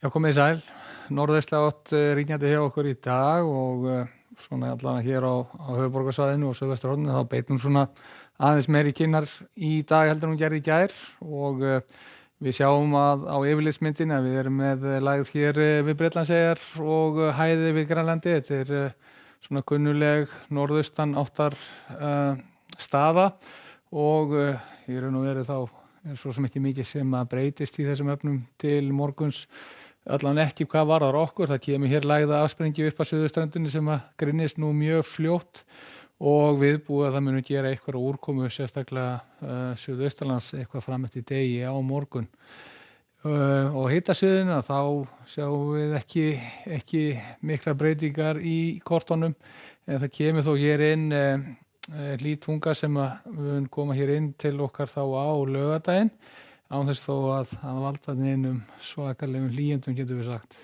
Já, komið þið sæl. Norðaustlæg átt ríkjandi hjá okkur í dag og svona allan hér á höfuðborgarsvæðinu og suðvesturhorninu þá beitum svona aðeins meiri kynnar í dag heldur en hún gerði í gær og við sjáum að á yfirlitsmyndinni að við erum með lægð hér við Bretlandseyjar og hæði við Grænlandi. Þetta er svona kunnuleg norðaustan áttar staða og í raun og veru þá er svo sem ekki mikið sem að breytist í þessum efnum til morguns. Allan ekki hvað varðar okkur, það kemur hér lægða afsprengi upp að suðurströndinni sem að grynnist nú mjög fljótt og viðbúið að það muni gera eitthvað úrkomu sérstaklega suðaustanlands eitthvað fram eftir degi á morgun. Og hitasviðinu þá sjáum við ekki miklar breytingar í kortunum en það kemur þó hér inn hlý tunga sem að mun koma hér inn til okkar þá á laugardaginn. Án þess þó að valda neinum svakalegum hlýindum getum við sagt.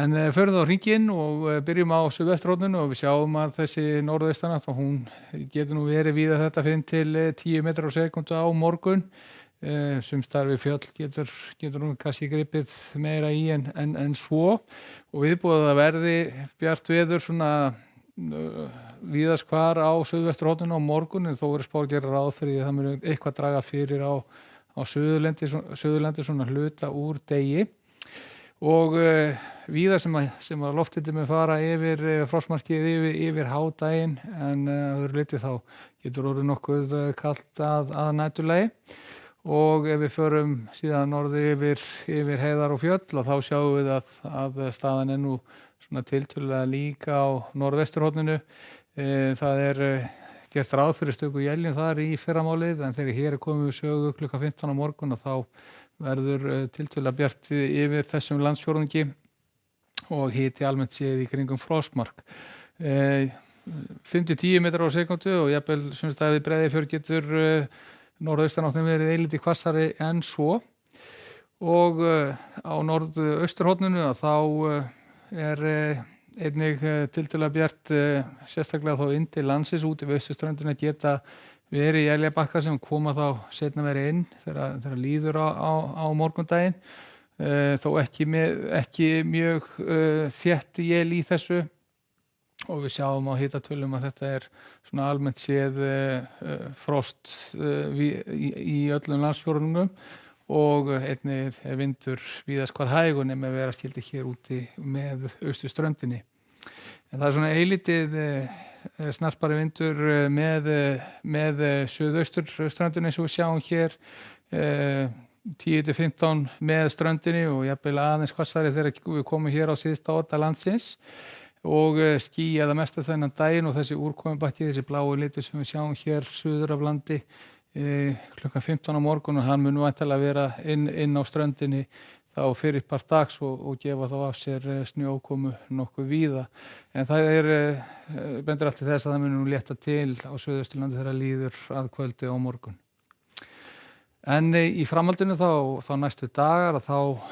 En förum þá hringinn og byrjum á suðvesturhorninu og við sjáum að þessi norðaustanátt hún getur nú verið víða þetta 5 til 10 metrar á sekúndu á morgun. Sums staðar við fjöll getur nú kannski gripið meira í en svo og viðbúið að verði bjart veður svona víðast hvar á suðvesturhorninu á morgun en þó spár gera ráð fyrir að það muni eitthvað draga fyrir á Suðurlandi svona hluta úr degi og víða sem að lofthiti mun fara yfir frostmarkið yfir hádaginn en öðru leyti þá getur orðið nokkuð kalt að næturlagi og ef við förum síðan norður yfir heiðar og fjöll og þá sjáum við að staðan er nú svona tiltölulega líka á norðvesturhorninu. Það er gert ráð fyrir stöku éljum þar í fyrramálið en þegar hér er komið við sögu klukkan 15 á morgun og þá verður tiltölulega bjart yfir þessum landsfjórðungi og hiti almennt séð í kringum frostmark. 5 til 10 metrar á sekúndu og jafnvel sums staðar við Breiðafjörð getur norðaustanáttin verið eilítið hvassari en svo og á norðausturhorninu þá er einnig tiltölulega bjart sérstaklega þá inn til landsins út við austurströndina geta verið éljabakka sem koma þá seinna verið inn þegar líður á morgundaginn þó ekki mjög þétt él í þessu og við sjáum á hitatölum að þetta er svona almennt séð frost í öllum landsfjórðungum og einnig er vindur víðast hvar hægur nema að vera skildi hér úti með austurströndinni. En það er svona eilítið snarpari vindur með suðausturströndinni eins og við sjáum hér 10 til 15 með ströndinni og jafnvel aðeins hvassari þegar við komum hér á síðsta odda landsins og skýjað að mestu þennan daginn og þessi úrkomubakki, þessi bláu litur sem við sjáum hér suður af landi klukkan 15 á morgun og hann mun væntanlega vera inn á ströndinni þá fyrir part dags og gefa þá af sér snjókomu nokkuð víða. En það bendir allt til þess að það mun nú létta til á Suðausturlandi þegar líður að kvöldi á morgun. En í framhaldinu þá næstu dagar þá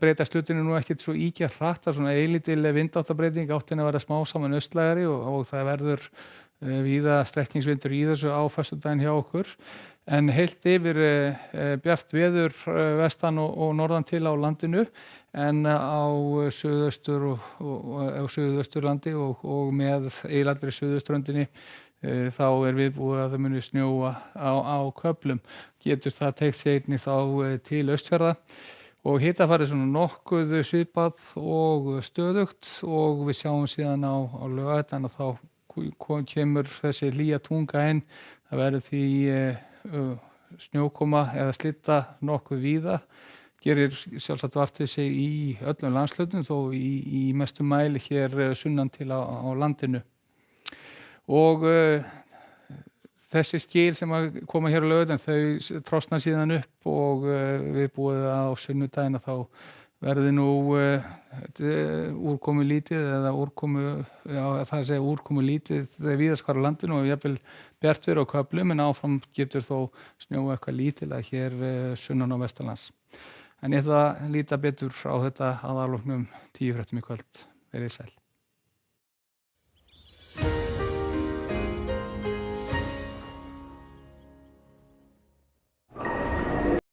breytast hlutirnir nú ekkert svo ýkja hratt, það er svona eilítil vindáttarbreyting áttin að verða smá saman austlægari og það verður víða strekkingsvindur í þessu á föstudaginn hjá okkur en heilt yfir bjart veður vestan og norðan til á landinu en á suðaustur og suðausturlandi og með eiginlegri suðurströndinni þá er viðbúið að það muni snjóa á köflum. Getur það teygt sig einnig þá til Austfjarða og hitafarið svona nokkuð svipað og stöðugt og við sjáum síðan á laugardaginn að þá kemur þessi hlýja tunga inn, það verður því snjókoma eða slitta nokkuð víða, gerir sjálfsagt vart við sig í öllum landshlutum þó í mestu mæli hér sunnan til á landinu. Og þessi skil sem að koma hér á laugardaginn þau trosna síðan upp og viðbúið að á sunnudaginn að þá verði nú úrkomu lítið eða úrkomu lítið víðast hvar á landinu og jafnvel bjart veður á köflum en áfram getur þó snjóa eitthvað lítilega hér sunnan á vestanlands. En ég ætla að líta betur á þetta að loknum 10 fréttum í kvöld. Verið sæl.